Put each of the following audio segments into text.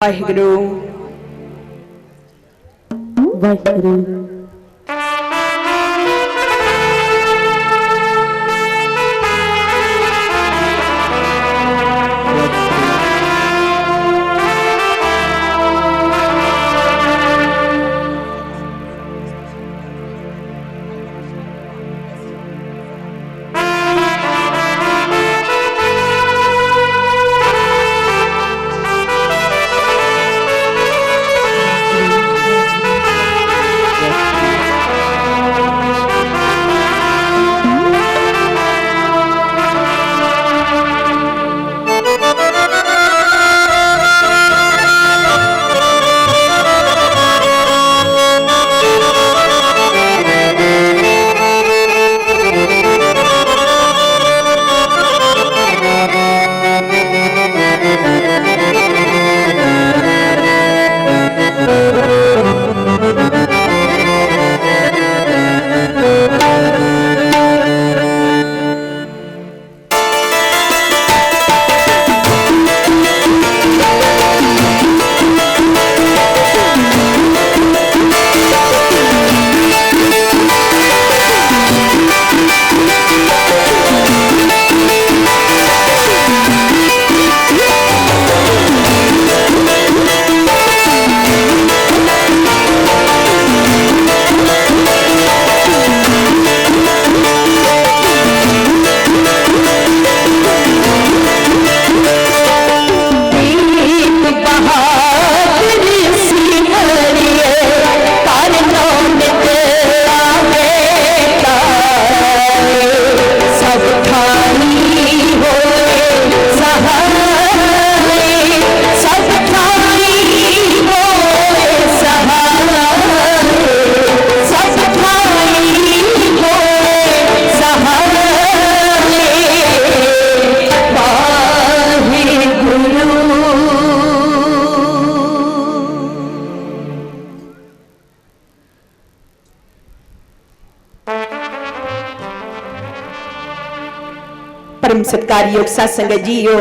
वाहिगुरु वाहिगुरु। परम सत्कारयोग साध संगत जीओ,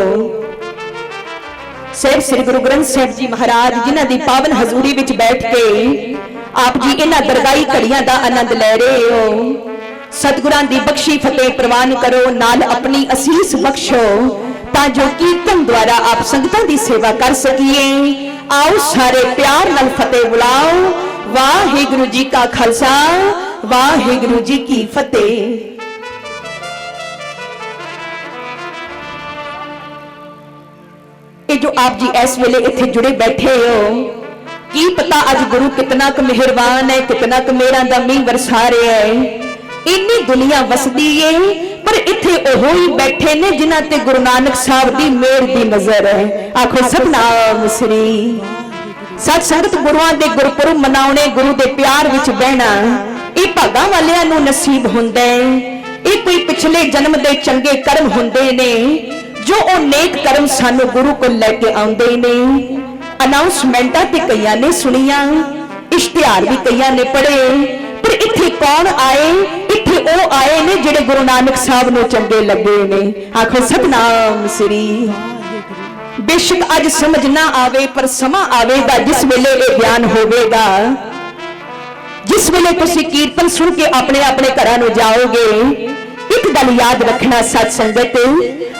ਸਾਹਿਬ श्री गुरु ग्रंथ साहिब जी महाराज जिन्हां दी पावन हजूरी विच बैठ के आप जी इन्हां दरगाही घड़ियां दा आनंद ले रहे हो। सतगुरां दी बख्शी फतेह प्रवान करो, नाल अपनी असीस बख्शो तां जो कीर्तन द्वारा आप संगतां दी सेवा कर सकीए। आओ सारे प्यार नाल फतेह बुलाओ। वाहिगुरु जी का खालसा, वाहिगुरु जी की फतेह। जो आप जी इस वेले इत्थे जुड़े बैठे हो, की पता अज गुरु कितना क मेहरबान है, कितना क मेहरां दा मींह वरसा रहा है। इन्नी दुनिया वसदी है पर इत्थे ओहो ही बैठे ने जिन्हां ते गुरु नानक साहब दी मेहर दी नजर है। आखो सतनाम श्री। सत संगत गुरुआं दे गुरपुरब मनाउणे, गुरु दे प्यार विच बहना इह भागां वालियां नूं नसीब हुंदा है। इह कोई पिछले जन्म दे चंगे कर्म हुंदे ने जो ओ नेक कर्म सानू गुरु को लैके आउंदे ने। अनाउंसमेंटां ते कईयां ने सुनियां, इश्तिहार भी कईयां ने पढ़े, पर इत्थे कौन आए? इत्थे ओ आए ने जिहड़े गुरु नानक साहब नूं चंगे लगे ने। आखो सतनाम श्री। बेशक अज समझ ना आवे पर समा आवेगा जिस वेले ये ज्ञान होवेगा। जिस वेले तुसीं कीर्तन सुन के अपने अपने घरां नूं जाओगे, एक गल याद रखना सत संगत,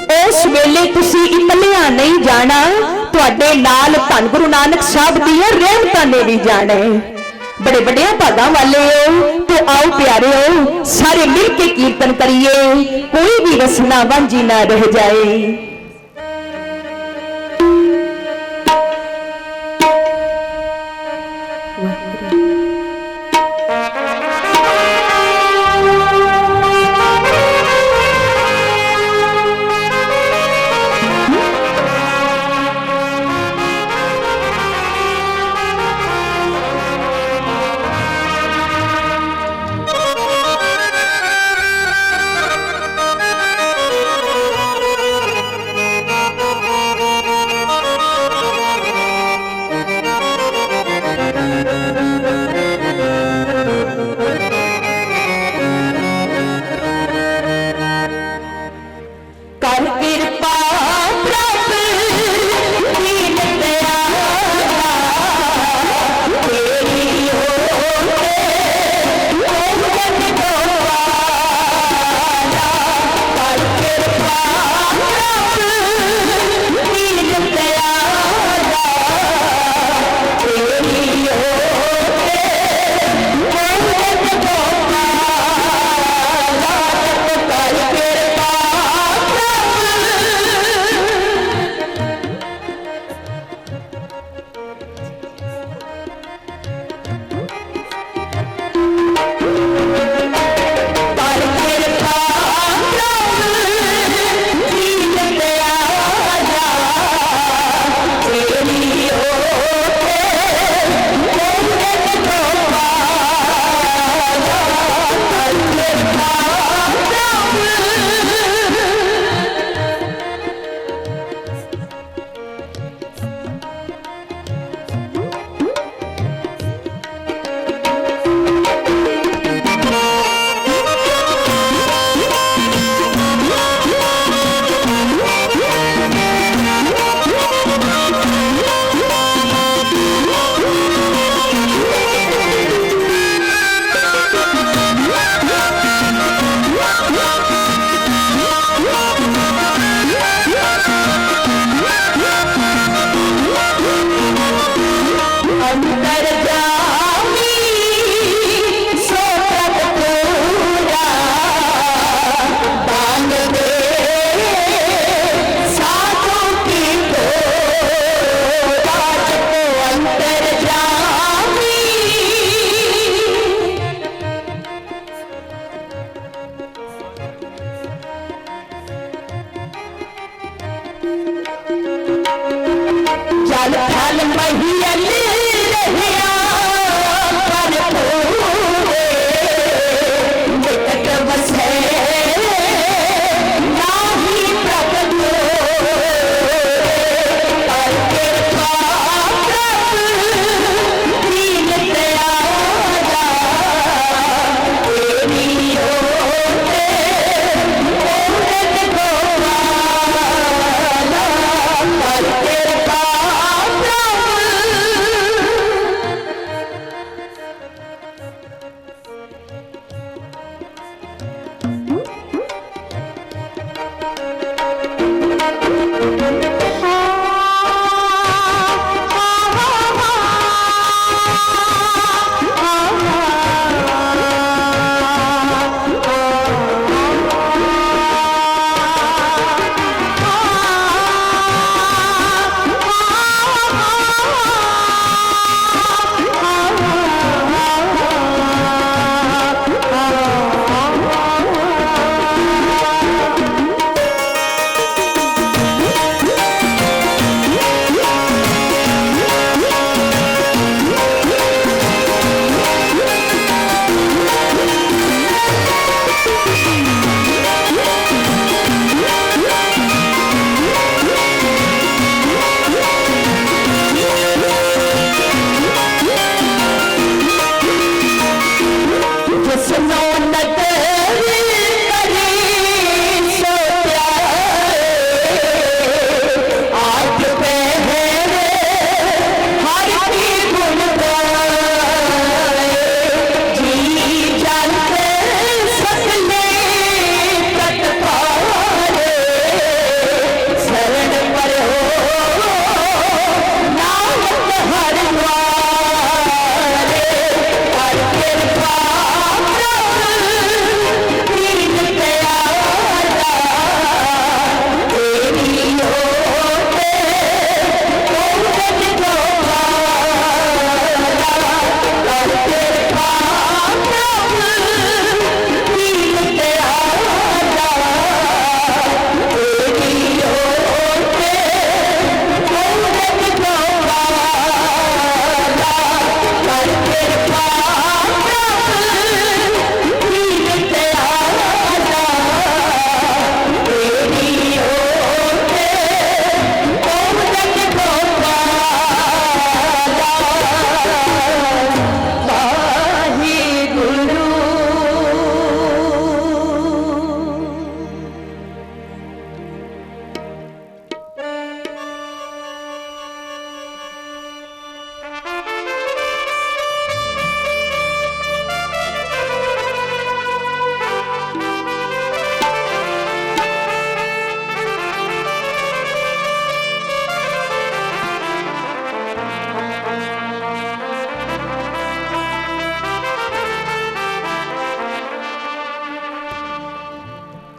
उस वेले तुसी इकल्लियां नहीं जाना, तुहाडे नाल धन गुरु नानक साहब दीयां रहमतां ने भी जाना है। बड़े बड़े भागां वाले हो तो आओ प्यारे हो, सारे मिल के कीर्तन करिए, कोई भी वसना वांझी ना रह जाए।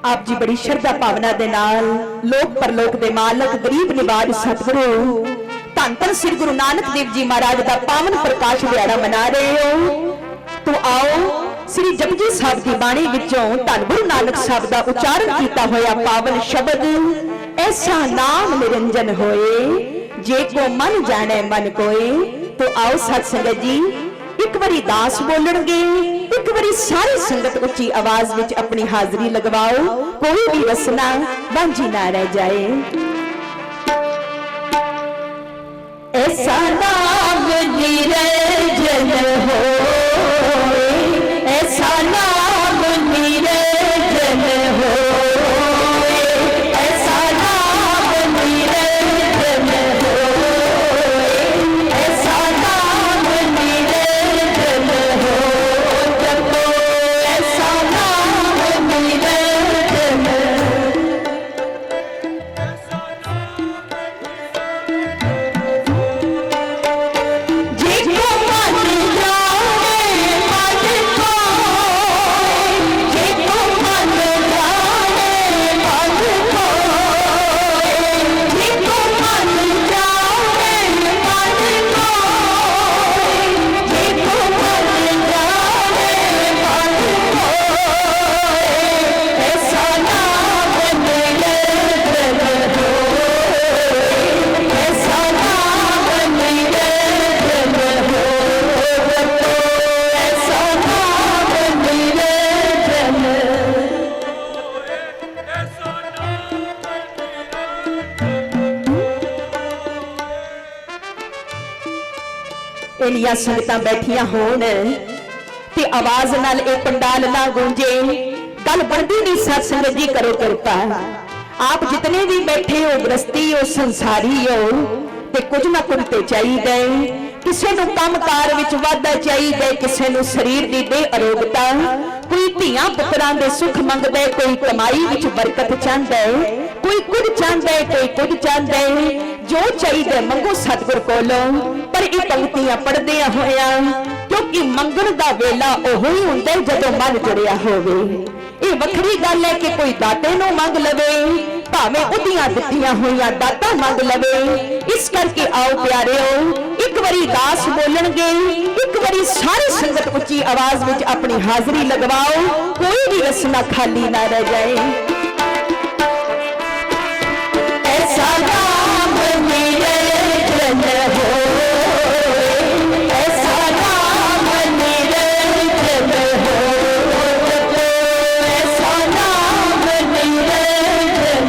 आप जी बड़ी श्रद्धा भावना दे नाल लोक परलोक दे मालक गरीब निवाज सतगुरु धन धन श्री गुरु नानक देव जी महाराज का पावन प्रकाश दिहाड़ा मना रहे हो। तो आओ श्री जपजी साहब की बाणी विचों धन गुरु नानक साहब का उच्चारण किया होया पावन शब्द ऐसा नाम निरंजन होए जे को मन जाने मन कोए। तो आओ सत संगत जी एक बारी दास बोलणगे, एक बारी सारी संगत उच्ची आवाज विच अपनी हाजरी लगवाओ, कोई भी रसना बांझी ना रह जाए। ऐसा नाम निरंजन होए, ऐसा नाम निरंजन होए, ऐसा नाम निरंजन होए, ऐसा नाम निरंजन हो, जपो ऐसा नाम निरंजन। इन्नियां संगतां बैठियां होण ते आवाज नाल ए पंडाल ना गूंजे, गल बनदी नहीं। सत संगत जी करो किरपा, आप जितने भी बैठे हो गृहस्थी हो संसारी हो ते कुछ ना कुछ ते चाहिदा है। किसे नूं कामकार विच वाधा चाहिदा है, किसे नूं शरीर दी बेअरोगता, कोई धीआं पुत्रां दे सुख मंगदा है, कोई कमाई विच बरकत चाहंदा है, कोई कुछ चाहंदा है, कोई कुछ चाहंदा है। जो चाहिए मंगो सतगुर कोलों, पर ये पंक्तियां पढ़दियां होया, क्योंकि मंगण दा वेला ओहो ही हुंदा है जदों मन जुड़िया होवे। ये वखरी गल है कि कोई दाते नूं मंग लवे, भावें उहदियां दित्तियां होईयां दाता मंग लवे। इस करके आओ प्यारिओ, एक बारी दास बोलणगे, एक बारी सारी संगत उच्ची आवाज विच अपनी हाजरी लगवाओ, कोई भी रसना खाली ना रह जाए। ऐसा नाम निरंजन होए, ऐसा नाम निरंजन हो, जपो ऐसा नाम निरंजन।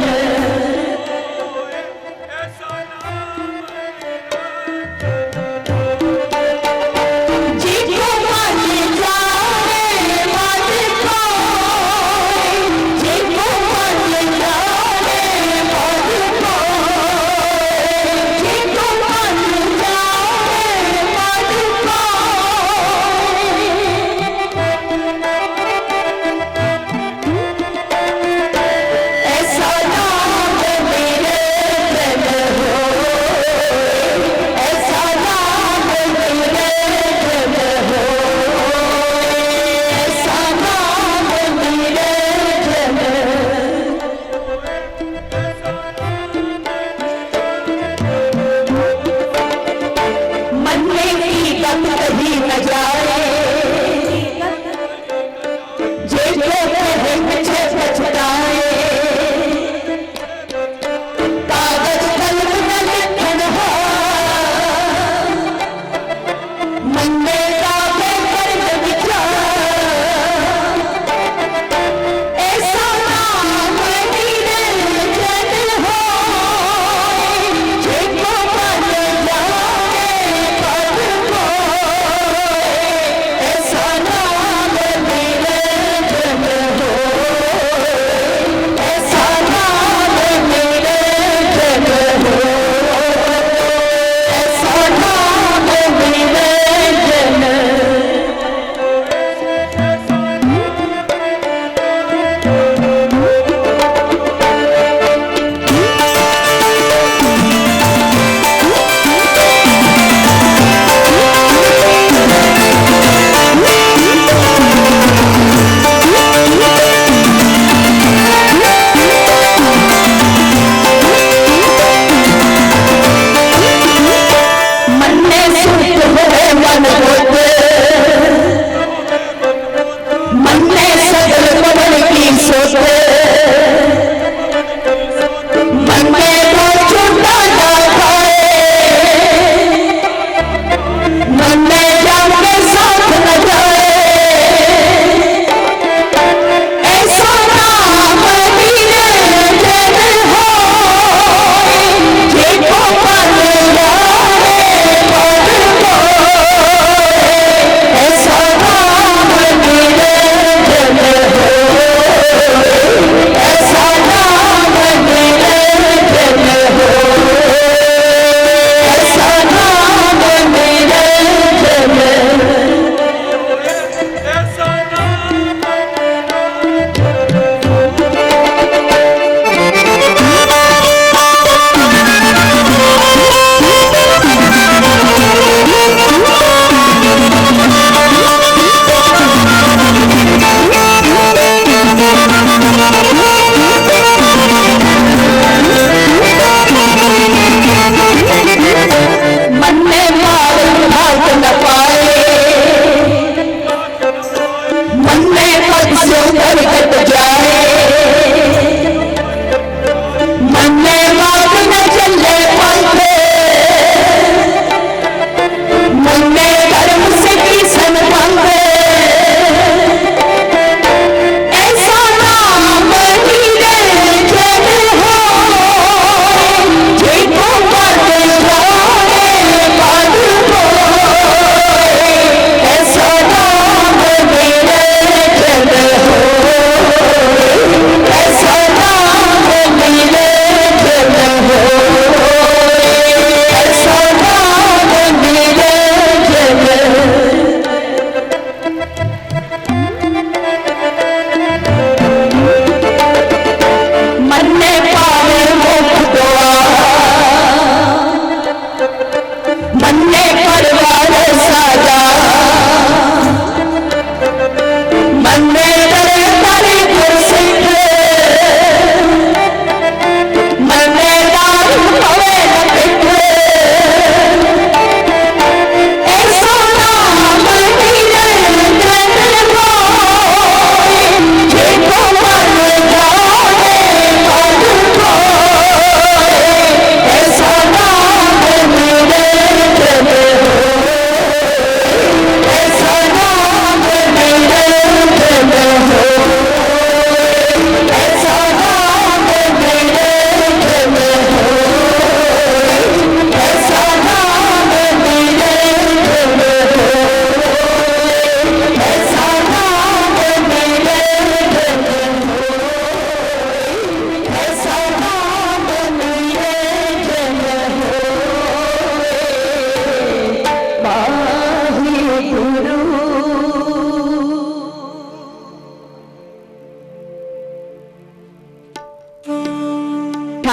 जिको मन जाने मन कोय, जिको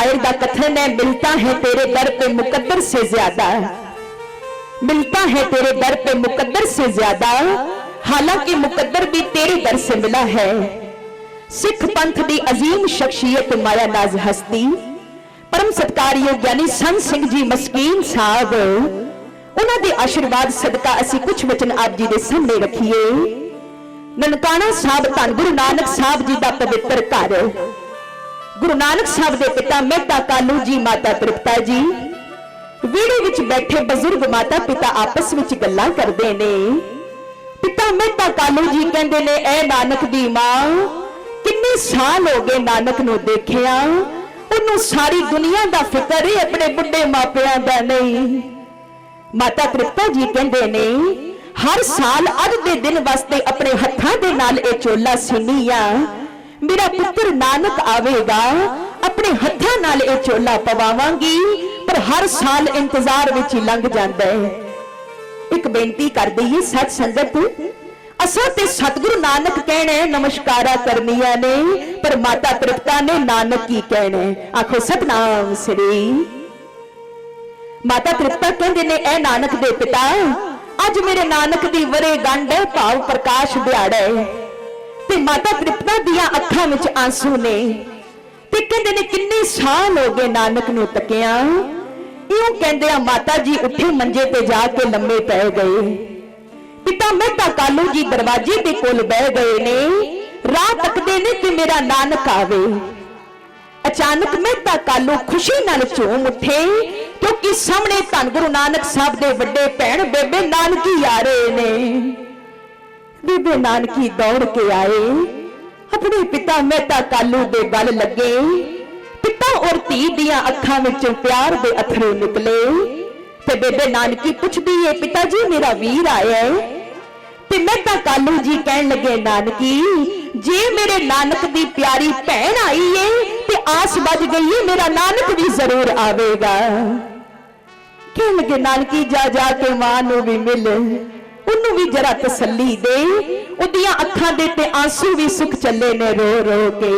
शायर का कथन है, मिलता है तेरे दर पे मुकद्दर से ज्यादा, मिलता है तेरे दर पे मुकद्दर से ज्यादा, हालांकि मुकद्दर भी तेरे दर से मिला है। सिख पंथ दी अजीम शख्सियत माया नाज हस्ती परम सत्कारयोग ज्ञानी संत सिंह जी मस्कीन साहब, उन्हां दे आशीर्वाद सदका असीं कुछ वचन आप जी दे सामने रखिए। ननकाना साहब धन गुरु नानक साहब जी का पवित्र घर, गुरु नानक साहब के पिता मेहता कालू जी, माता तृप्ता जी, विहड़े विच बैठे बजुर्ग माता पिता आपस विच गल्लां करदे ने। पिता मेहता कालू जी कहंदे ने, ऐ नानक दी मां, किन्ने साल हो गए नानक नूं देखिया, उन्होंने सारी दुनिया का फिक्र है, अपने बुढ़े मापियां दा नहीं। माता तृप्ता जी कहंदे ने, हर साल अज दे दिन वास्ते अपने हत्थां दे नाल ए चोला सीनी आ, मेरा पुत्र नानक आवेगा, अपने हत्थां नाल ए चोला पवावांगी, पर हर साल इंतजार विच ही लंघ जांदा है। एक बेनती कर दईए सत संगत, असा ते सतगुरु नानक कहने नमस्कारा करनिया ने, पर माता तृप्ता ने नानक की कहने। आखो सतनाम श्री। माता तृप्ता कहंदे ने, ऐ नानक दे पिता, अज मेरे नानक दी वरे गंढ भाव प्रकाश दिहाड़ा है, ते माता तृप्ता दियां अखां विच आंसू ने, ते कहंदे ने किन्ने साल हो गए नानक नूं तकिया। इउं कहंदे आ माता जी उठे मंजे ते जाके लम्मे पै गए। पिता मेहता कालू जी दरवाजे के कोल बह गए ने, राह तकदे ने कि मेरा नानक आवे। अचानक मेहता कालू खुशी नाल झूम उठे, क्योंकि सामने धन गुरु नानक साहब दे वड्डे भैण बेबे नानकी आ रहे ने। बेबे नानकी दौड़ के आए, अपने पिता मेहता कालू दे गल लगे। पिता और धी दियां अखां विचों प्यार दे अथरू निकले, ते बेबे नानकी पुछदी है, पिता जी मेरा वीर आया है। ते मेहता कालू जी कहन लगे, नानकी जे मेरे नानक दी प्यारी भैन आई है ते आस बज गई है, मेरा नानक भी जरूर आवेगा। कहन लगे, नानकी जा जा के मां नूं भी मिल, उन्नू भी जरा तसल्ली दे, उदियां अखां दे ते आंसू भी सुख चले ने रो रो के।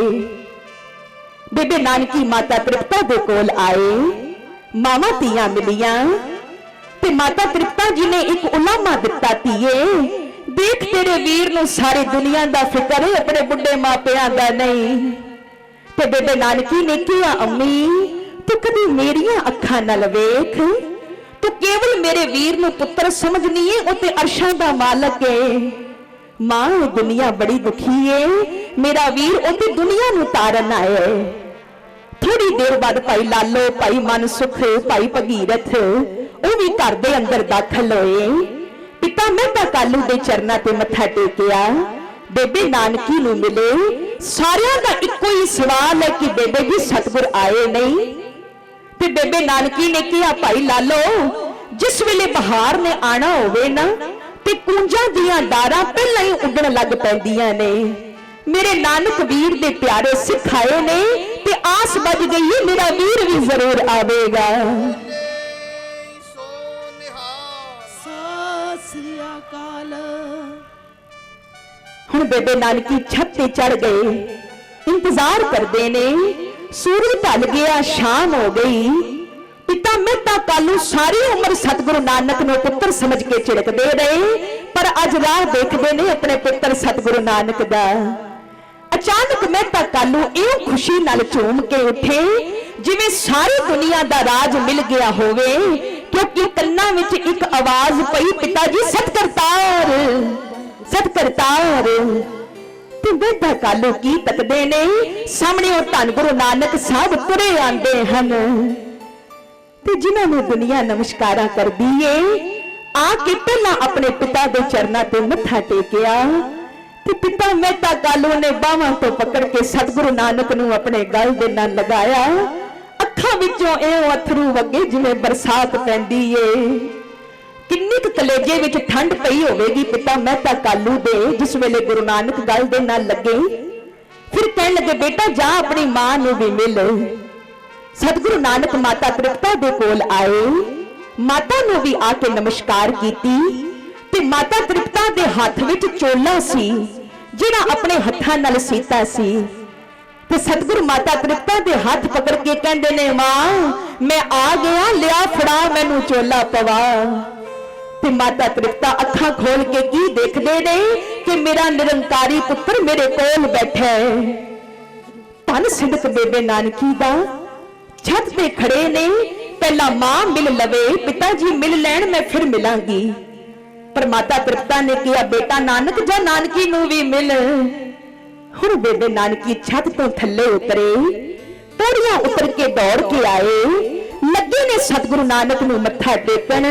बेबे नानकी माता तृप्ता दे कोल आए, मावा धीआं मिलियां, ते माता तृप्ता जी ने एक उलामा दिता, धीए देख तेरे वीर नूं सारी दुनिया दा फिक्र है, अपने बुढ़े मापियां दा नहीं। ते बेबे नानकी ने कहा, अम्मी तू कदी मेरियां अखां नाल वेख, तू केवल मेरे वीर नूं पुत्र समझनी है, वो ते अर्शां दा मालक है। मां दुनिया बड़ी दुखी है, मेरा वीर ओदी दुनिया नूं तारन आया है। थोड़ी देर बाद भाई लालो, भाई मनसुख, भाई भगीरथ वो भी घर दे अंदर दाखल होए। पिता मेहता कालू दे चरना ते मत्था टेकिया, बेबे नानकी नूं मिले। सारियां दा इक्को ही सवाल है कि बेबे जी सतगुर आए नहीं। ते बेबे नानकी ने कहा, भाई लालो जिस वेले बहार ने आना होवे ना, ते कूंजां दियां डारां पहलां ही उड्डण लग पैंदियां ने। मेरे नानक वीर दे प्यारे सिख आए ने, ते आस बज गई है, मेरा वीर भी जरूर आवेगा। हुण बेबे नानकी छत ते चढ़ गए, इंतजार करते ने। सूरज ढल गया, शाम हो गई। पिता मेहता कालू सारी उम्र सतगुरु नानक नूं पुत्र समझ के झिड़कदे रहे, पर अज राह देखदे ने अपने पुत्र सतगुरु नानक दा। अचानक मेहता कालू इउं खुशी नाल झूम के उठे जिवें सारी दुनिया दा राज मिल गया होवे, क्योंकि कन्नां विच एक आवाज पई, पिता जी सतकरतार सतकरतार। ते मेहता कालू की तकदे ने, सामने वो धन गुरु नानक साहब तुरे आंदे हन, ते जिन्हां नूं दुनिया नमस्कारा करदी है, आके पहला अपने पिता दे चरना ते मत्था टेकिया। ते पिता मेहता कालू ने बाहां तो पकड़ के सतगुरु नानक नूं अपने गल दे नाल लगाया। अखां विचों इउं अथरू वगे जिवें बरसात पैंदी है। किन्नी क कलेजे विच ठंड पई होवेगी पिता मेहता कालू दे, जिस वेले गुरु नानक गल दे नाल लगे। फिर कहन लगे, बेटा जा अपनी मां नूं भी मिल। सतगुरु नानक माता तृप्ता दे कोल आए, माता नूं भी आके नमस्कार कीती। ते माता तृप्ता दे हाथ विच चोला सी, जिहड़ा अपने हत्थां नाल सीता सी। ਤੇ ਸਤਿਗੁਰੂ ਮਾਤਾ ਤ੍ਰਿਪਤਾ ਦੇ ਹੱਥ ਪਕੜ ਕੇ ਕਹਿੰਦੇ ਨੇ, ਮਾਂ ਮੈਂ ਆ ਗਿਆ, ਲਿਆ ਫੜਾ ਮੈਨੂੰ ਚੋਲਾ ਪਵਾ। ਤੇ ਮਾਤਾ ਤ੍ਰਿਪਤਾ ਅੱਖਾਂ ਖੋਲ ਕੇ ਕੀ ਦੇਖਦੇ ਨੇ ਕਿ ਮੇਰਾ ਨਿਰੰਕਾਰੀ ਪੁੱਤਰ ਮੇਰੇ ਕੋਲ ਬੈਠਾ ਹੈ। ਧੰਨ ਸਿਦਕ ਬੇਬੇ ਨਾਨਕੀ ਦਾ ਛੱਤ ਤੇ ਖੜੇ ਨੇ, ਪਹਿਲਾਂ ਮਾਂ ਮਿਲ ਲਵੇ, ਪਿਤਾ ਜੀ ਮਿਲ ਲੈਣ, ਮੈਂ ਫਿਰ ਮਿਲਾਂਗੀ। ਪਰ ਮਾਤਾ ਤ੍ਰਿਪਤਾ ਨੇ ਕਿਹਾ, ਬੇਟਾ ਨਾਨਕ ਜਾਂ ਨਾਨਕੀ ਨੂੰ ਵੀ ਮਿਲ। ਹੁਣ ਬੇਬੇ ਨਾਨਕੀ ਛੱਤ ਤੋਂ ਥੱਲੇ ਉਤਰੇ, ਪੌੜੀਆਂ ਉਤਰ ਕੇ ਦੌੜ ਕੇ ਆਏ, ਲੱਗੇ ਨੇ ਸਤਿਗੁਰੂ ਨਾਨਕ ਨੂੰ ਮੱਥਾ ਟੇਕਣ।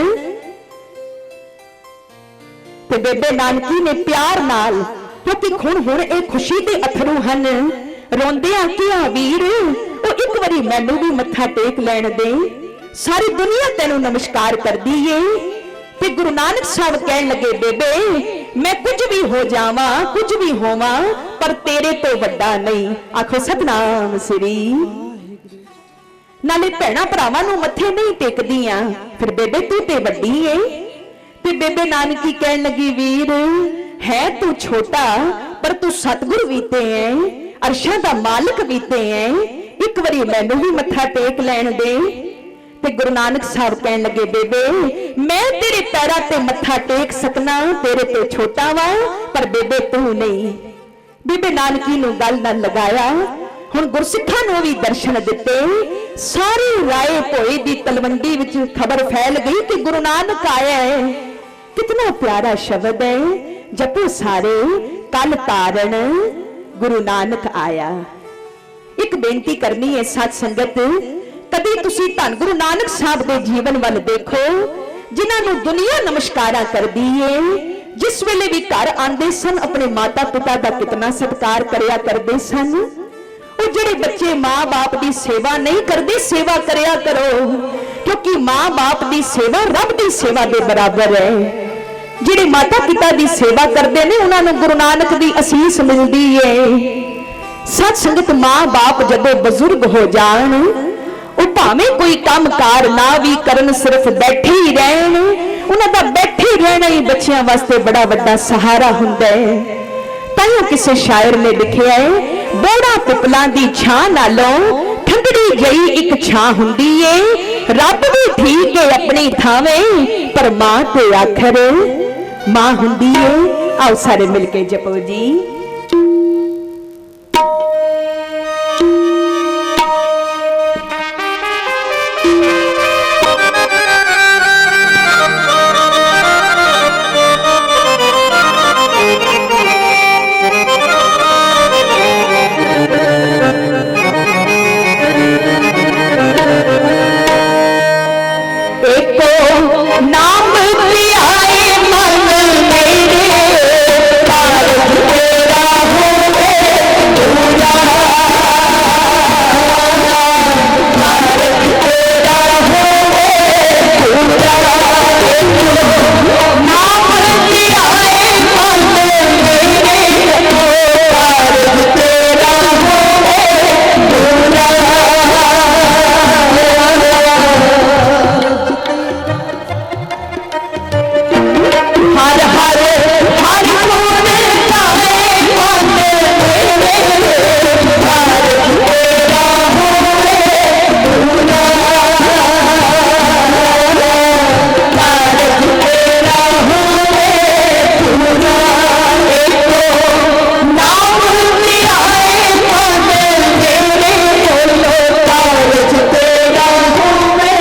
ਤੇ ਬੇਬੇ ਨਾਨਕੀ ਨੇ ਪਿਆਰ ਨਾਲ, ਕਿਉਂਕਿ ਹੁਣ ਇਹ ਖੁਸ਼ੀ ਦੇ ਅਥਰੂ ਹਨ, ਰੋਂਦਿਆਂ ਕਿਹਾ, ਵੀਰ ਉਹ ਇੱਕ ਵਾਰੀ ਮੈਨੂੰ ਵੀ ਮੱਥਾ ਟੇਕ ਲੈਣ ਦੇ, ਸਾਰੀ ਦੁਨੀਆ ਤੈਨੂੰ ਨਮਸਕਾਰ ਕਰਦੀ ਏ। ਤੇ ਗੁਰੂ ਨਾਨਕ ਸਾਹਿਬ ਕਹਿਣ ਲੱਗੇ, ਬੇਬੇ ਮੈਂ ਕੁਝ ਵੀ ਹੋ ਜਾਵਾਂ, ਕੁਝ ਵੀ ਹੋਵਾਂ, ਪਰ ਤੇਰੇ ਤੋਂ ਵੱਡਾ ਨਹੀਂ। ਆਖੋ ਸਤਨਾਮ ਸ੍ਰੀ। ਨਾਲੇ ਭੈਣਾ ਭਰਾਵਾਂ ਨੂੰ ਮੱਥੇ ਨਹੀਂ ਟੇਕਦੀਆਂ, ਫਿਰ ਬੇਬੇ ਤੂੰ ਤੇ ਵੱਡੀ ਏ। ਤੇ ਬੇਬੇ ਨਾਨਕੀ ਕਹਿਣ ਲੱਗੀ, ਵੀਰ ਹੈ ਤੂੰ ਛੋਟਾ, ਪਰ ਤੂੰ ਸਤਿਗੁਰ ਵੀ ਤੇ ਹੈ, ਅਰਸ਼ਾਂ ਦਾ ਮਾਲਕ ਵੀ ਤੇ ਹੈ, ਇੱਕ ਵਾਰੀ ਮੈਨੂੰ ਵੀ ਮੱਥਾ ਟੇਕ ਲੈਣ ਦੇ। ਤੇ ਗੁਰੂ ਨਾਨਕ ਸਾਹਿਬ ਕਹਿਣ ਲੱਗੇ, ਬੇਬੇ ਮੈਂ ਤੇਰੇ ਪੈਰਾਂ ਤੇ ਮੱਥਾ ਟੇਕ ਸਕਣਾ, ਤੇਰੇ ਤੋਂ ਛੋਟਾ ਵਾਂ, ਪਰ ਬੇਬੇ ਤੂੰ ਨਹੀਂ। ਬੇਬੇ ਨਾਨਕੀ ਨੂੰ ਗੱਲ ਨਾਲ ਲਗਾਇਆ। ਹੁਣ ਗੁਰਸਿੱਖਾਂ ਨੂੰ ਵੀ ਦਰਸ਼ਨ ਦਿੱਤੇ। ਸਾਰੀ ਰਾਏ ਭੋਏ ਦੀ ਤਲਵੰਡੀ ਵਿੱਚ ਖਬਰ ਫੈਲ ਗਈ ਕਿ ਗੁਰੂ ਨਾਨਕ ਆਇਆ ਹੈ। ਕਿਤਨਾ ਪਿਆਰਾ ਸ਼ਬਦ ਹੈ, ਜਪੋ ਸਾਰੇ ਕਲ ਤਾਰਨ ਗੁਰੂ ਨਾਨਕ ਆਇਆ। ਇੱਕ ਬੇਨਤੀ ਕਰਨੀ ਹੈ ਸਾਧ ਸੰਗਤ, ਕਦੀ ਤੁਸੀਂ ਧੰਨ ਗੁਰੂ ਨਾਨਕ ਸਾਹਿਬ ਦੇ ਜੀਵਨ ਵੱਲ ਦੇਖੋ, ਜਿਨ੍ਹਾਂ ਨੂੰ ਦੁਨੀਆ ਨਮਸਕਾਰਾਂ ਕਰਦੀ ਏ। ਜਿਸ ਵੇਲੇ ਵੀ ਘਰ ਆਉਂਦੇ ਸਨ, ਆਪਣੇ ਮਾਤਾ ਪਿਤਾ ਦਾ ਕਿਤਨਾ ਸਤਿਕਾਰ ਕਰਿਆ ਕਰਦੇ ਸਨ। ਉਹ ਜਿਹੜੇ ਬੱਚੇ ਮਾਂ-ਬਾਪ ਦੀ ਸੇਵਾ ਨਹੀਂ ਕਰਦੇ, ਸੇਵਾ ਕਰਿਆ ਕਰੋ, ਕਿਉਂਕਿ ਮਾਂ-ਬਾਪ ਦੀ ਸੇਵਾ ਰੱਬ ਦੀ ਸੇਵਾ ਦੇ ਬਰਾਬਰ ਹੈ। ਜਿਹੜੇ ਮਾਤਾ ਪਿਤਾ ਦੀ ਸੇਵਾ ਕਰਦੇ ਨੇ, ਉਹਨਾਂ ਨੂੰ ਗੁਰੂ ਨਾਨਕ ਦੀ ਅਸੀਸ ਮਿਲਦੀ ਏ। ਸਤ ਸੰਗਤ, ਮਾਂ-ਬਾਪ ਜਦੋਂ ਬਜ਼ੁਰਗ ਹੋ ਜਾਣ, ਉਹ ਭਾਵੇਂ ਕੋਈ ਕੰਮਕਾਰ ਨਾ ਵੀ ਕਰਨ, ਸਿਰਫ ਬੈਠੇ ਹੀ ਰਹਿਣ, ਉਹਨਾਂ ਦਾ ਬੈਠੇ ਰਹਿਣਾ ਹੀ ਬੱਚਿਆਂ ਵਾਸਤੇ ਬੜਾ ਵੱਡਾ ਸਹਾਰਾ ਹੁੰਦਾ ਹੈ। ਤਾਈਓ ਕਿਸੇ ਸ਼ਾਇਰ ਨੇ ਲਿਖਿਆ ਹੈ, ਬੋੜਾ ਪਿਪਲਾਂ ਦੀ ਛਾਂ ਨਾਲੋਂ ਠੰਡੜੀ ਜਈ ਇੱਕ ਛਾਂ ਹੁੰਦੀ ਏ। ਰੱਬ ਵੀ ਠੀਕ ਏ ਆਪਣੀ ਥਾਵੇਂ, ਪਰ ਮਾਂ ਤੇ ਆਖਰ ਮਾਂ ਹੁੰਦੀ ਏ। ਆਓ ਸਾਰੇ ਮਿਲ ਕੇ ਜਪੋ ਜੀ। नाम प्यारे मन मेरे, कारज तेरा होवे पूरा, कारज तेरा होवे पूरा। नाम प्यारे मन मेरे, कारज तेरा होवे पूरा। हर हर हर गुण गावे मन मेरे, कारज तेरा होवे पूरा, कारज तेरा होवे पूरा। नाम प्यारे मन मेरे, बोलो कारज तेरा होवे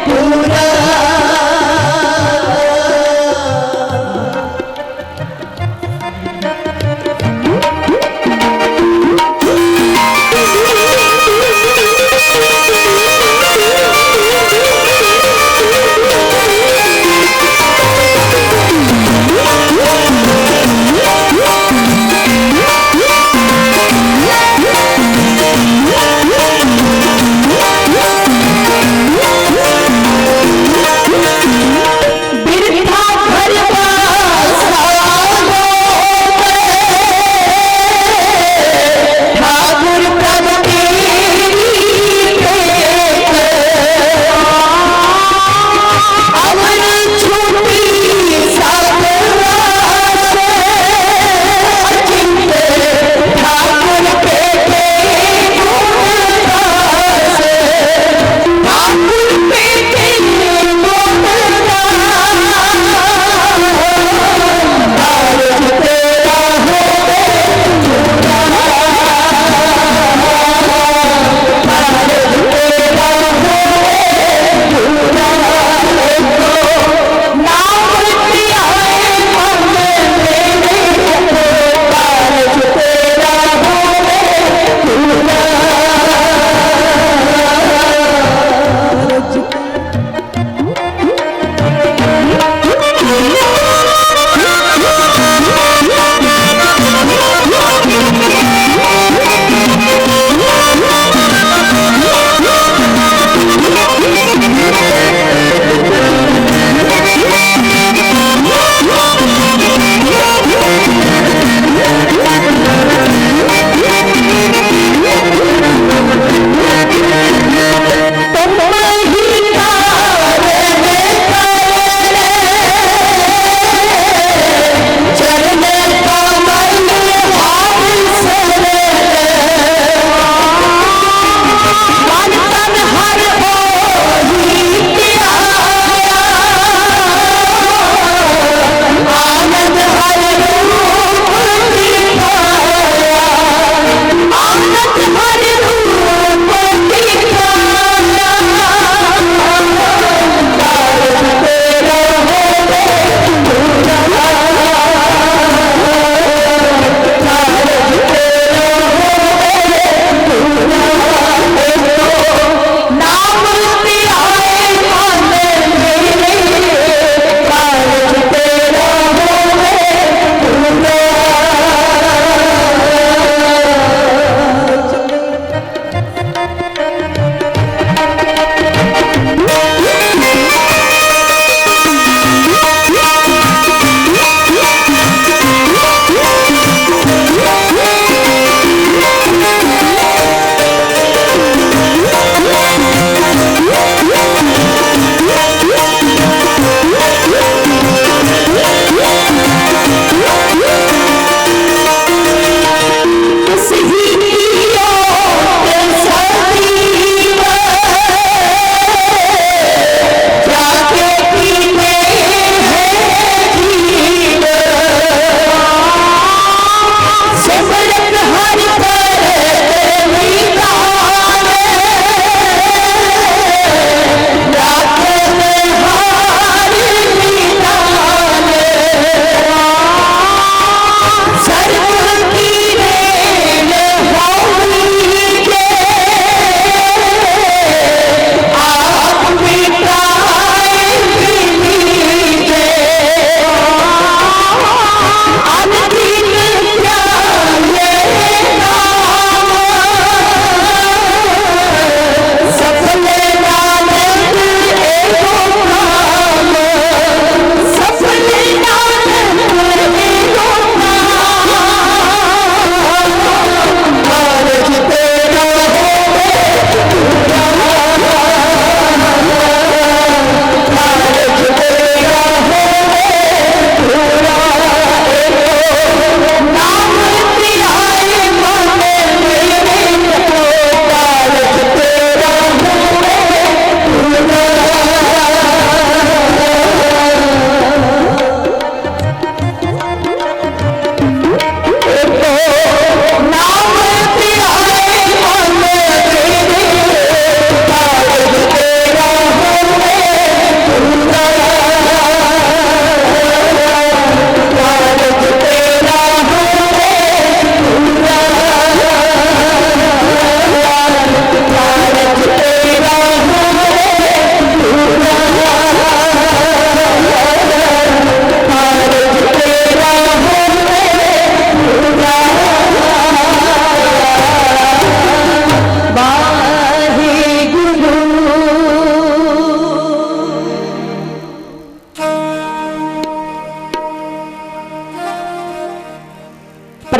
पूरा।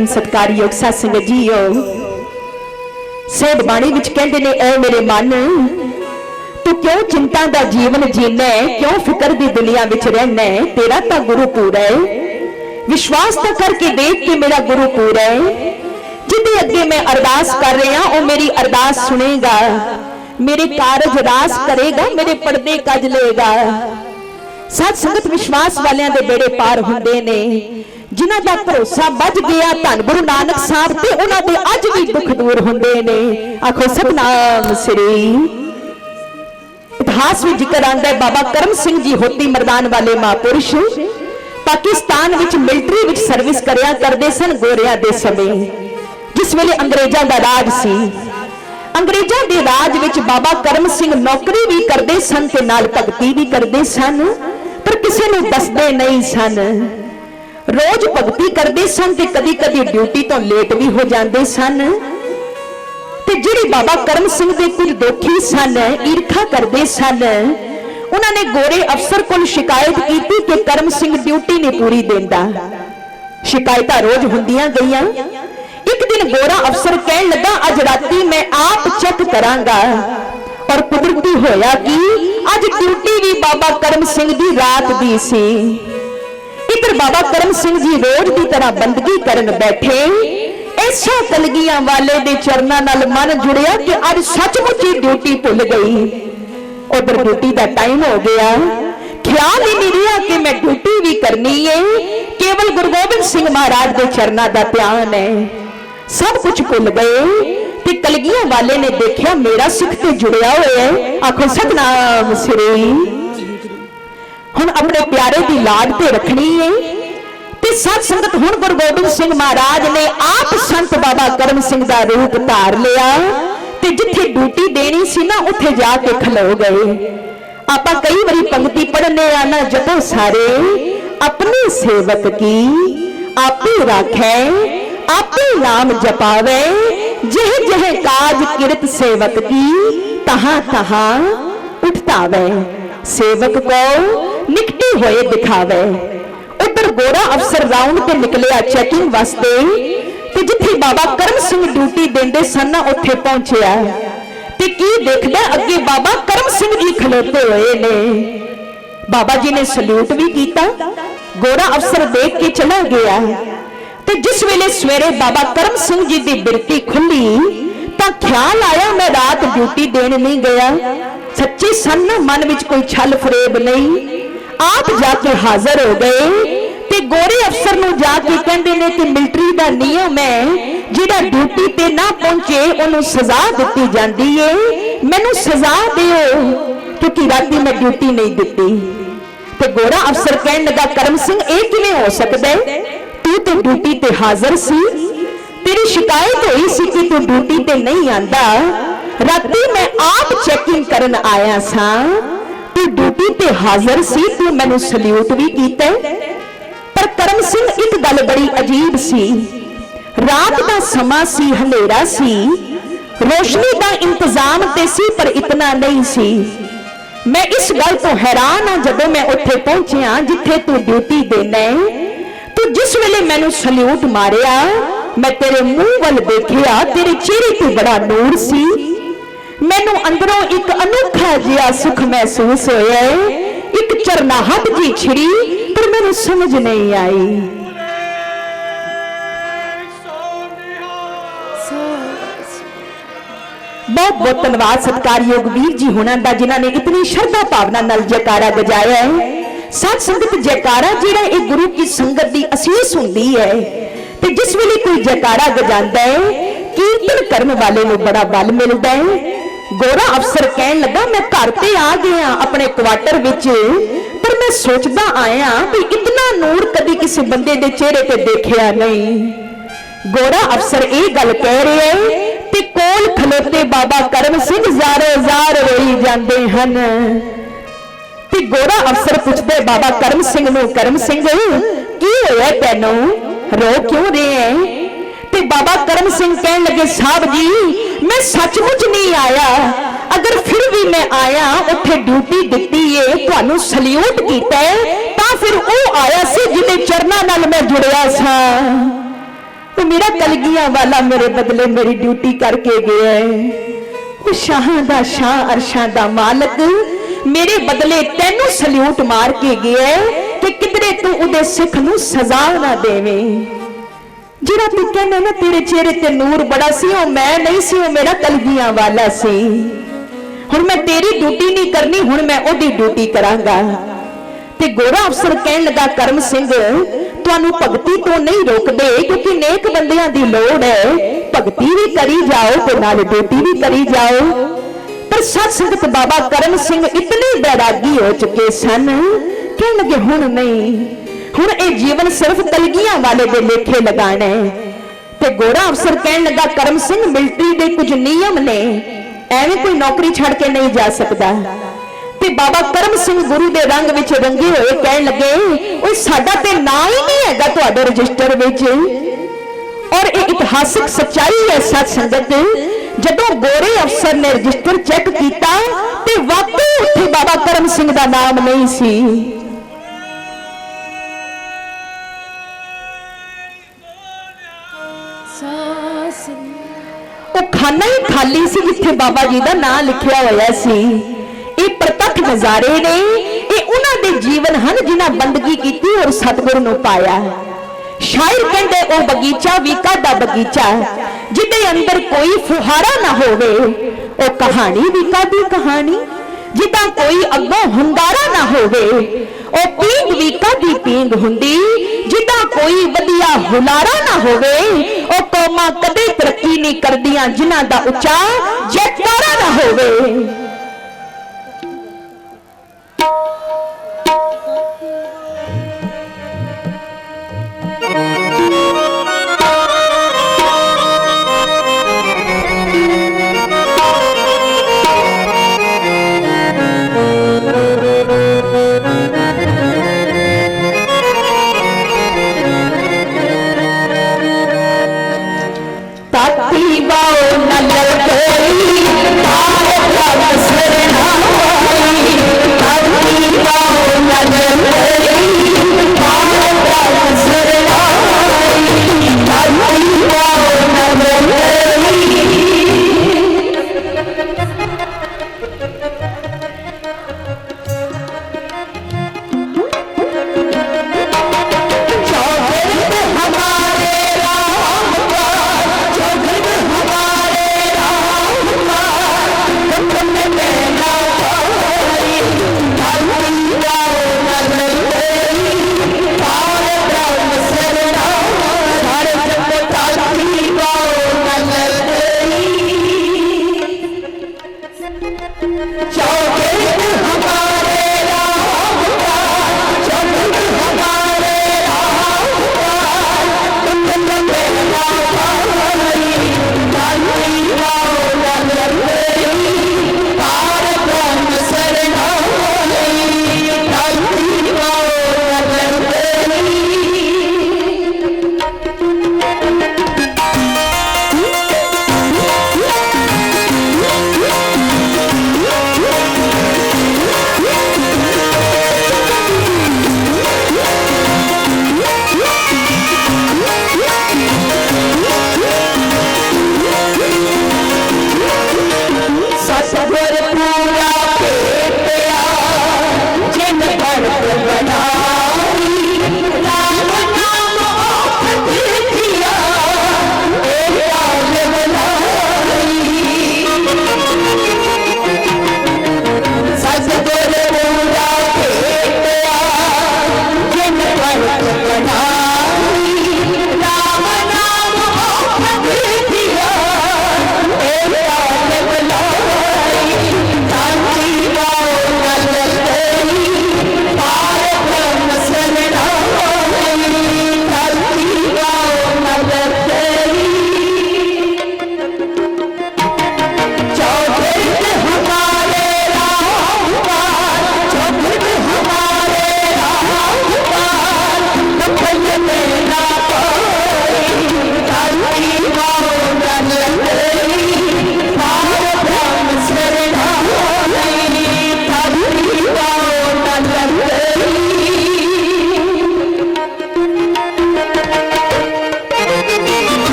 परम सत्कारयोग साध संगत जीओ, सेठ बाणी विच कहंदे ने, ऐ मेरे मन तू क्यों चिंता दा जीवन जीना है, क्यों फिकर दी दुनिया विच रहना है, तेरा तां गुरु पूरा है। विश्वास तां करके देख कि मेरा गुरु पूरा है। जिदे अगे मैं अरदास कर रहा वो मेरी अरदास सुनेगा, मेरे कारज रास करेगा, मेरे पर्दे कज लेगा। साध संगत विश्वास वालियां दे बेड़े पार हुंदे ने, जिन्हां दा भरोसा बज गया धन गुरु नानक साहब ते उन्हां दे अज भी दुख दूर हुंदे ने। आखो सतनाम श्री। इतिहास में जिक्र आंदा है बाबा करम सिंह जी होती मरदान वाले महापुरुष पाकिस्तान विच मिलिटरी विच सर्विस करया करदे सन गोरिया दे समय, जिस वेले अंग्रेजां दा राज सी। अंग्रेजां दे राज विच बाबा करम सिंह नौकरी भी करदे सन ते नाल भगती भी करदे सन, पर किसी नूं दसदे नहीं सन। रोज भगती करदे सन ते कदी कदी ड्यूटी तो लेट भी हो जांदे सन। ते जिहड़े बाबा करम सिंह दे कुछ दोखी सन, ईर्खा करदे सन, उन्होंने गोरे अफसर को शिकायत की कि करम सिंह ड्यूटी नहीं पूरी देंदा। शिकायत रोज हुंदियां गईयां। एक दिन गोरा अफसर कहन लगा, अज राती मैं आप चेक करांगा। और कुदरती होया कि अज ड्यूटी भी बाबा करम सिंह दी रात दी सी। इधर बाबा करम सिंह जी रोज की तरह बंदगी करन बैठे। ऐसा कलगियां वाले दे चरनां नाल मन जुड़िया कि अज सचमुच ही ड्यूटी भुल गई। उधर ड्यूटी का टाइम हो गया, ख्याल ही नहीं रहा कि मैं ड्यूटी भी करनी है, केवल गुरु गोबिंद सिंह महाराज के चरनां का ध्यान है। सब कुछ भुल गए ते कलगियां वाले ने देखा मेरा सिख ते जुड़िया होया है। आखो सतनाम श्री। हुण अपने प्यारे की लाड ते रखनी है ते साध संगत हुण गुरु गोबिंद सिंह महाराज ने आप संत बाबा करम सिंह का रूप धार लिया ते जिथे ड्यूटी देनी सी ना उत्थे जाके खलो गए। आपां कई बारी पंक्ति पढ़ने आना, जपो सारे अपने सेवक की आपे राखै, आपे नाम जपावे, जह जह काज किरत सेवक की तहां तहां उठतावे, सेवक को निकटे हुए दिखावे। उधर गोरा अफसर राउंड ते निकलिया चेकिंग वास्ते ते जिथे बाबा करम सिंह ड्यूटी देंदे सन उत्थे पहुंचिया ते की देखदा अगे बाबा करम सिंह जी खलोते हुए ने। बाबा जी ने सल्यूट भी कीता। गोरा अफसर देख के चला गया ते जिस वेले सवेरे बाबा करम सिंह जी की बिरती खुली तां ख्याल आया मैं रात ड्यूटी देने नहीं गया। सच्चे सन मन विच कोई छल फरेब नहीं। आप जाके हाजिर हो गए ते गोरे अफसर नूं जाके कहंदे ने कि मिलिटरी दा नियम है जिहड़ा ड्यूटी ते ना पहुंचे उन्होंने सजा दी जाती है, मैनू सजा दिओ क्योंकि राती मैं ड्यूटी नहीं दी। ते गोरा अफसर कहन लगा करम सिंह ये किवें हो सकदा है, तू तो ड्यूटी ते हाजिर सी, तेरी शिकायत हुई सी कि तू ड्यूटी ते नहीं आंदा। राती मैं आप चेकिंग करन आया सा, तू ड्यूटी ते हाजिर सी, तू मैनू सल्यूट भी कीता। पर करम सिंह एक गल बड़ी अजीब सी, रात का समा सी, हनेरा सी, रोशनी का इंतजाम ते सी पर इतना नहीं सी। मैं इस गल तो हैरान हाँ जदों मैं उत्थे पहुंचिया जिथे तू ड्यूटी देना है। तू जिस वेले मैनू सल्यूट मारिया मैं तेरे मुंह वल देखिया, तेरे चेहरे ते बड़ा नूर सी। मैनू अंदरों एक अनोखा जिहा सुख महसूस होया, एक चरनाहट जी छिड़ी पर मैनू समझ नहीं आई। बहुत बहुत धन्यवाद सत्कारयोग वीर जी होना दा जिन्हां ने इतनी श्रद्धा भावना नाल जयकारा बजाया है। साध संगत जयकारा जिहड़ा एक गुरु की संगत दी असीस हुंदी है ते जिस वेले कोई जयकारा बजांदा है कीर्तन करने वाले नूं बड़ा बल मिलदा है। गोरा अफसर कहन लगा मैं घर ते आ गया अपने क्वार्टर विच, पर मैं सोचदा आया भी इतना नूर कदी किसी बंदे दे चेहरे ते देखिया नहीं। गोरा अफसर ये गल कह रहे हैं ते कोल खलोते बाबा करम सिंह ज़ारो ज़ार रोई जांदे हन। ते गोरा अफसर पूछदे बाबा करम सिंह नूं, करम सिंह की होया तैनूं, रो क्यों रहे हैं? ते बाबा करम सिंह कहन लगे साहब जी मैं सचमुच नहीं आया, अगर फिर भी मैं आया उत्थे ड्यूटी दिती है तुहानू सल्यूट कीता है तां फिर वो आया सी जिहदे चरनां नाल मैं जुड़िया सा। वो मेरा कलगियां वाला मेरे बदले मेरी ड्यूटी करके गया है। वो शाहां दा शाह अरशां दा मालक मेरे बदले तेनू सल्यूट मार के गया है कि किधरे तू उदे सिख नू सजा ना देवे। जिहड़ा तू कहना ना तेरे चेहरे ते नूर बड़ा सी, वो मैं नहीं सी, वो मेरा कलगियां वाला सी। हुण मैं तेरी ड्यूटी नहीं करनी, हुण मैं ओदी ड्यूटी करांगा। ते गोरा अफसर कहन लगा करम सिंह तुहानू भगती तो नहीं रोकदे, क्योंकि नेक बंदियां दी लोड़ है, भगती भी करी जाओ ते नाल ड्यूटी भी करी जाओ। पर सत संगत बाबा करम सिंह इतने बैरागी हो चुके सन, कहन लगे हुण नहीं, हुण ये जीवन सिर्फ कलगियां वाले दे लेखे लगाना है। ते गोरा अफसर कहन लगा करम सिंह मिलिटरी दे कुछ नियम ने, एवें कोई नौकरी छड़ के नहीं जा सकता। ते बाबा करम सिंह गुरु दे रंग विच रंगे होए कहन लगे ओए साडा ते नाम ही नहीं हैगा तुहाडे रजिस्टर विच। और ये इतिहासिक सच्चाई है सत संगत, जदों गोरे अफसर ने रजिस्टर चेक किया ते वाकई उत्थे बाबा करम सिंह दा नाम नहीं सी। वो खाना ही खाली सी जिथे बाबा जी दा नाम लिखिया होया सी। ये प्रत्यक्ष नजारे ने, ये उन्हां दे जीवन हन जिन्हां बंदगी की और सतगुरु नूं पाया। शायर कहंदे ओ बगीचा भी कादा बगीचा जिदे अंदर कोई फुहारा ना होवे, ओ कहानी भी कादी कहानी जिदा कोई अगों हुंगारा ना होवे, ओ पींग भी कादी पींग हुंदी जिदा कोई वधिया हुलारा ना होवे, ओ कौमां कदे तरक्की नहीं करदियां जिन्हां दा उच्चा जयकारा ना होवे। ताती बाओ नल कोई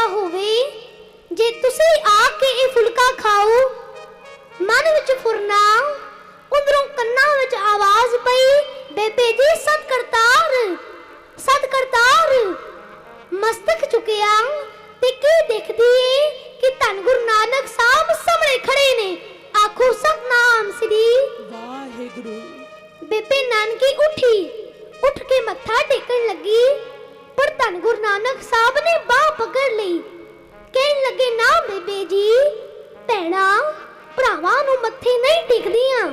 होवे जे तुसी आके ये फुलका खाओ। मन विच फुरना उधरों कन्ना विच आवाज पई, बेबे जी सत करतार सत करतार। मस्तक चुकिया ते की देखदी है कि धन गुरु नानक साहब सामने खड़े ने। आखो सतनाम श्री वाहिगुरु। बेबे नानकी उठी, उठ के मत्था टेकन लगी, पर धन गुरु नानक साहब ने बाह पकड़ ली। कहन लगे ना बेबे जी, भैणा भरावां नूं मत्थे नहीं टेकदियां।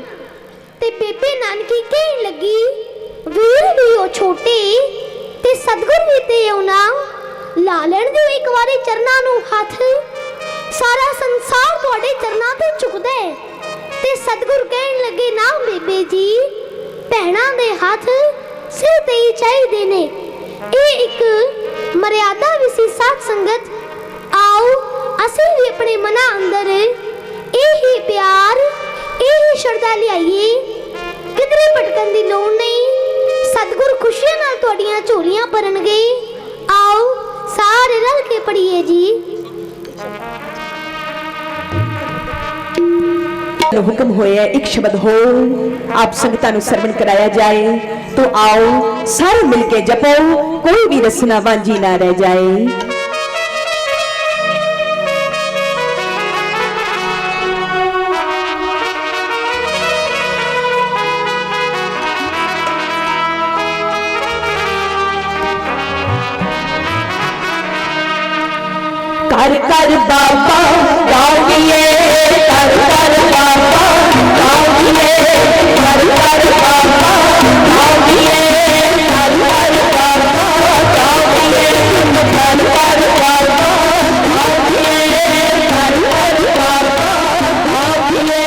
ते बेबे नानकी कहन लगी, वीर भी ओ छोटे ते सतगुर भी ते औना, ला लैण दिओ एक वारी चरनां नूं हथ। सारा संसार तुहाडे चरनां ते झुकदा है। ते सतगुर कहन लगे ना बेबे जी, भैणां दे हथ सिर ते ही चाहीदे ने। ਇਹ ਇੱਕ ਮਰਿਆਦਾ ਵੀ ਸੀ ਸਾਧ ਸੰਗਤ। ਆਓ ਅਸੀਂ ਵੀ ਆਪਣੇ ਮਨਾਂ ਅੰਦਰ ਇਹ ਹੀ ਪਿਆਰ, ਇਹ ਹੀ ਸ਼ਰਧਾ ਲਿਆਈਏ। ਕਿਧਰੇ ਭਟਕਣ ਦੀ ਲੋੜ ਨਹੀਂ। ਸਤਿਗੁਰ ਖੁਸ਼ੀਆਂ ਨਾਲ ਤੁਹਾਡੀਆਂ ਝੋਲੀਆਂ ਭਰਨਗੇ। ਆਓ ਸਾਰੇ ਰਲ ਕੇ ਪੜੀਏ ਜੀ। हुक्म होया एक शब्द हो आप संगतां नूं सरवण कराया जाए, तो आओ सारे मिलके जपो, कोई भी रसना वांझी ना रह जाए। कर कर बाबा गाओगे, कर कर बाबा गाओगे, कर कर बाबा गाओगे, कर कर बाबा गाओगे, कर कर बाबा गाओगे, कर कर बाबा गाओगे,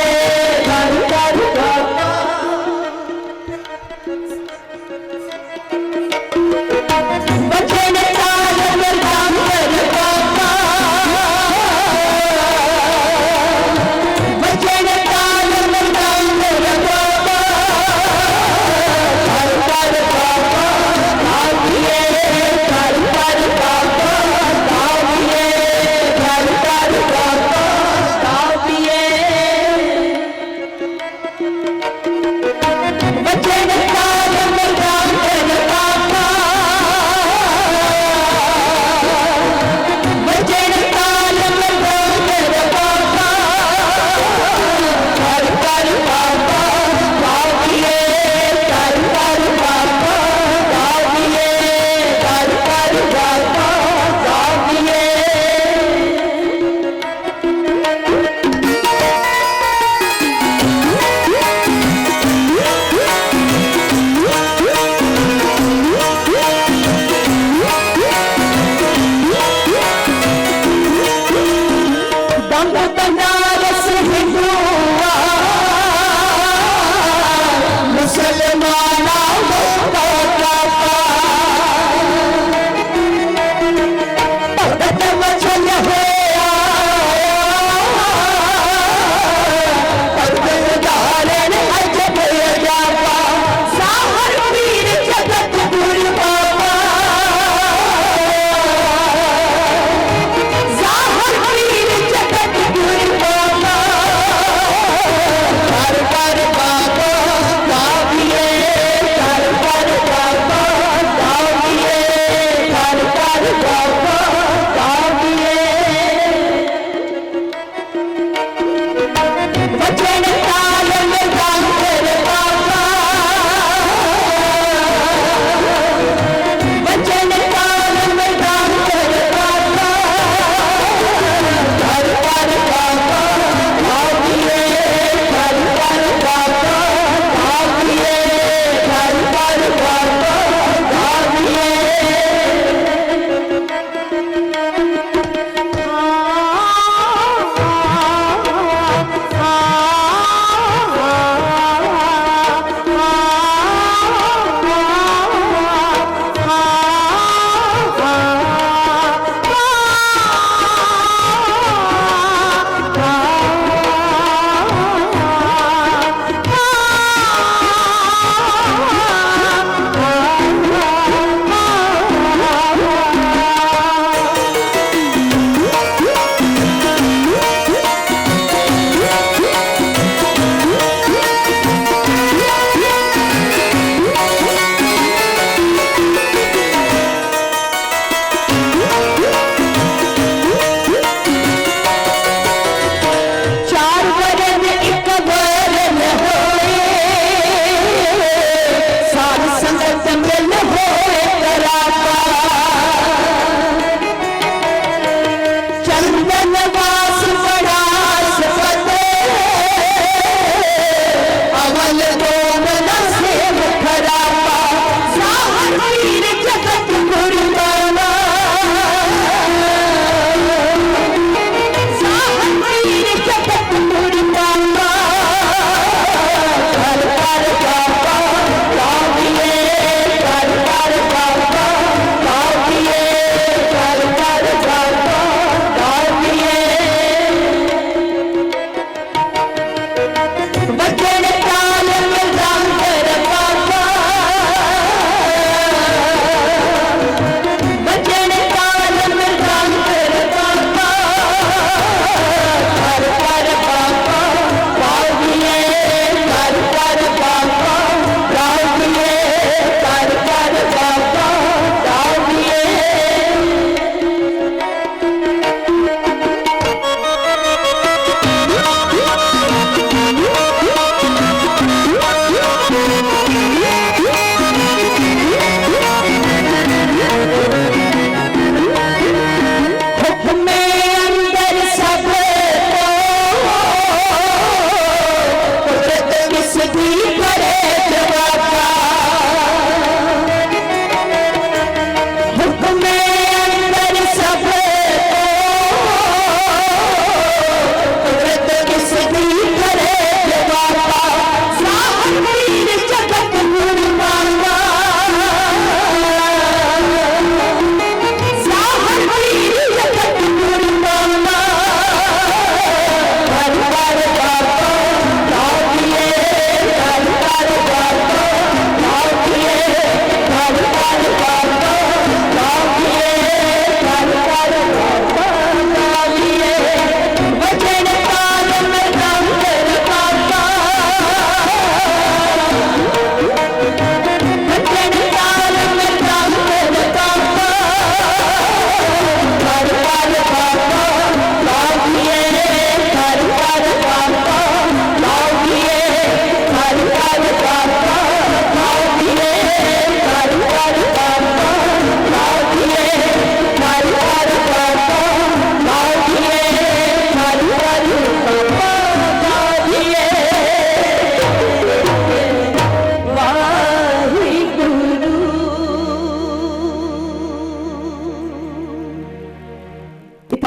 कर कर बाबा। बचन काल बलराम कर बाबा,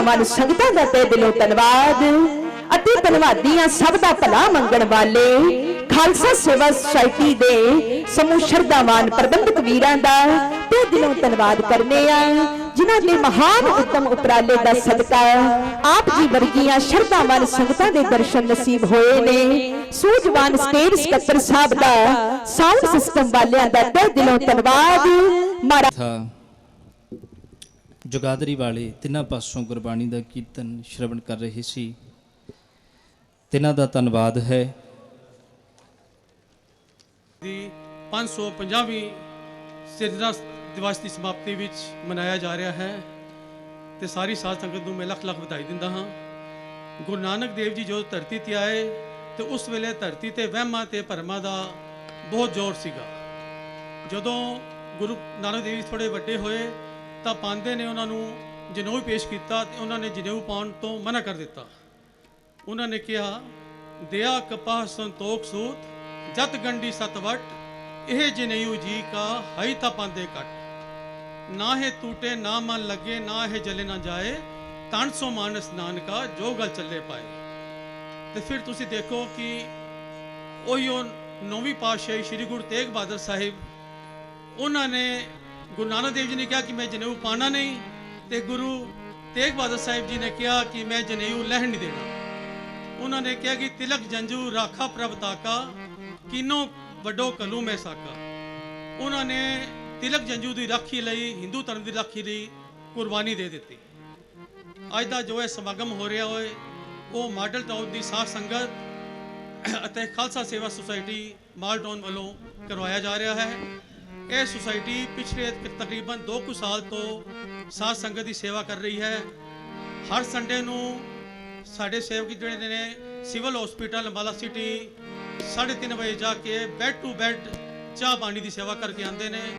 ਸਰਬੱਤਵਾਨ ਸੰਗਤਾਂ ਦਾ ਤਹਿ ਦਿਲੋਂ ਧੰਨਵਾਦ ਅਤੇ ਧੰਨਵਾਦੀਆਂ ਸਭ ਦਾ ਭਲਾ ਮੰਗਣ ਵਾਲੇ ਖਾਲਸਾ ਸੇਵਾ ਸੁਸਾਇਟੀ ਦੇ ਸਮੂਹ ਸ਼ਰਧਾਵਾਨ ਪ੍ਰਬੰਧਕ ਵੀਰਾਂ ਦਾ ਤਹਿ ਦਿਲੋਂ ਧੰਨਵਾਦ ਕਰਨੇ ਆ ਜਿਨ੍ਹਾਂ ਦੇ ਮਹਾਨ ਉੱਤਮ ਉਪਰਾਲੇ ਦਾ ਸਦਕਾ ਆਪ ਜੀ ਵਰਗੀਆਂ ਸ਼ਰਧਾਵਾਨ ਸੰਗਤਾਂ ਦੇ ਦਰਸ਼ਨ ਨਸੀਬ ਹੋਏ ਨੇ। ਸੂਝਵਾਨ ਸਟੇਜ ਸਕੱਤਰ ਸਾਹਿਬ ਦਾ ਸਾਊਂਡ ਸਿਸਟਮ ਵਾਲਿਆਂ ਦਾ ਤਹਿ ਦਿਲੋਂ ਧੰਨਵਾਦ। ਥਾ ਜਗਾਦਰੀ ਵਾਲੇ ਤਿੰਨਾਂ ਪਾਸੋਂ ਗੁਰਬਾਣੀ ਦਾ ਕੀਰਤਨ ਸ਼ਰਵਣ ਕਰ ਰਹੇ ਸੀ, ਤਿੰਨਾਂ ਦਾ ਧੰਨਵਾਦ ਹੈ। ਦੀ 550ਵੀਂ ਸਿਰਜਣਾ ਦਿਵਸ ਦੀ ਸਮਾਪਤੀ ਵਿੱਚ ਮਨਾਇਆ ਜਾ ਰਿਹਾ ਹੈ ਤੇ ਸਾਰੀ ਸਾਧ ਸੰਗਤ ਨੂੰ ਮੈਂ ਲੱਖ ਲੱਖ ਵਧਾਈ ਦਿੰਦਾ ਹਾਂ। ਗੁਰੂ ਨਾਨਕ ਦੇਵ ਜੀ ਜੋ ਧਰਤੀ ਤੇ ਆਏ ਤੇ ਉਸ ਵੇਲੇ ਧਰਤੀ ਤੇ ਵਹਿਮਾਂ ਤੇ ਭਰਮਾਂ ਦਾ ਬਹੁਤ ਜ਼ੋਰ ਸੀਗਾ। ਜਦੋਂ ਗੁਰੂ ਨਾਨਕ ਦੇਵ ਜੀ ਥੋੜੇ ਵੱਡੇ ਹੋਏ ਤਾਂ ਪਾਂਦੇ ਨੇ ਉਹਨਾਂ ਨੂੰ ਜਨੇਊ ਪੇਸ਼ ਕੀਤਾ ਤੇ ਉਹਨਾਂ ਨੇ ਜਨੇਊ ਪਾਉਣ ਤੋਂ ਮਨਾ ਕਰ ਦਿੱਤਾ। ਉਹਨਾਂ ਨੇ ਕਿਹਾ, ਦਿਆ ਕਪਾਹ ਸੰਤੋਖ ਸੂਤ ਜਤ ਗੰਢੀ ਸਤਵਟ ਇਹ ਜਨੇਊ ਜੀ ਕਾ ਹਈ ਤਾਂ ਪਾਂਦੇ ਘਟ ਨਾ ਹੈ ਟੂਟੇ ਨਾ ਮਨ ਲੱਗੇ ਨਾ ਹੈ ਜਲੇ ਨਾ ਜਾਏ ਤਨ ਸੋ ਮਾਨਸ ਨਾਨਕਾ ਜੋ ਗਲ ਚੱਲੇ ਪਾਏ। ਤੇ ਫਿਰ ਤੁਸੀਂ ਦੇਖੋ ਕਿ ਉਹੀ ਉਹ 9ਵੀਂ ਪਾਤਸ਼ਾਹੀ ਸ੍ਰੀ ਗੁਰੂ ਤੇਗ ਬਹਾਦਰ ਸਾਹਿਬ, ਉਹਨਾਂ ਨੇ ਗੁਰੂ ਨਾਨਕ ਦੇਵ ਜੀ ਨੇ ਕਿਹਾ ਕਿ ਮੈਂ ਜਨੇਊ ਪਾਣਾ ਨਹੀਂ ਤੇ ਗੁਰੂ ਤੇਗ ਬਹਾਦਰ ਸਾਹਿਬ ਜੀ ਨੇ ਕਿਹਾ ਕਿ ਮੈਂ ਜਨੇਊ ਲਹਿਣ ਨਹੀਂ ਦੇਣਾ। ਉਹਨਾਂ ਨੇ ਕਿਹਾ ਕਿ ਤਿਲਕ ਜੰਜੂ ਰਾਖਾ ਪ੍ਰਭ ਤਾਕਾ ਕਿਨੋ ਵੱਡੋ ਕਲੂ ਮੈਂ ਸਾਕਾ। ਉਹਨਾਂ ਨੇ ਤਿਲਕ ਜੰਜੂ ਦੀ ਰਾਖੀ ਲਈ, ਹਿੰਦੂ ਧਰਮ ਦੀ ਰਾਖੀ ਲਈ ਕੁਰਬਾਨੀ ਦੇ ਦਿੱਤੀ। ਅੱਜ ਦਾ ਜੋ ਇਹ ਸਮਾਗਮ ਹੋ ਰਿਹਾ ਹੋਏ ਉਹ ਮਾਡਲ ਟਾਊਨ ਦੀ ਸਾਧ ਸੰਗਤ ਅਤੇ ਖਾਲਸਾ ਸੇਵਾ ਸੁਸਾਇਟੀ ਮਾਡਲ ਟਾਊਨ ਵੱਲੋਂ ਕਰਵਾਇਆ ਜਾ ਰਿਹਾ ਹੈ। ਇਹ ਸੁਸਾਇਟੀ ਪਿਛਲੇ ਤਕਰੀਬਨ 2 ਸਾਲ ਤੋਂ ਸਾਧ ਸੰਗਤ ਦੀ ਸੇਵਾ ਕਰ ਰਹੀ ਹੈ। ਹਰ ਸੰਡੇ ਨੂੰ ਸਾਡੇ ਸੇਵਕ ਜਿਹੜੇ ਨੇ ਸਿਵਲ ਹਸਪੀਟਲ ਅੰਬਾਲਾ ਸਿਟੀ 3:30 ਵਜੇ ਜਾ ਕੇ ਬੈੱਡ ਟੂ ਬੈੱਡ ਚਾਹ ਪਾਣੀ ਦੀ ਸੇਵਾ ਕਰਕੇ ਆਉਂਦੇ ਨੇ।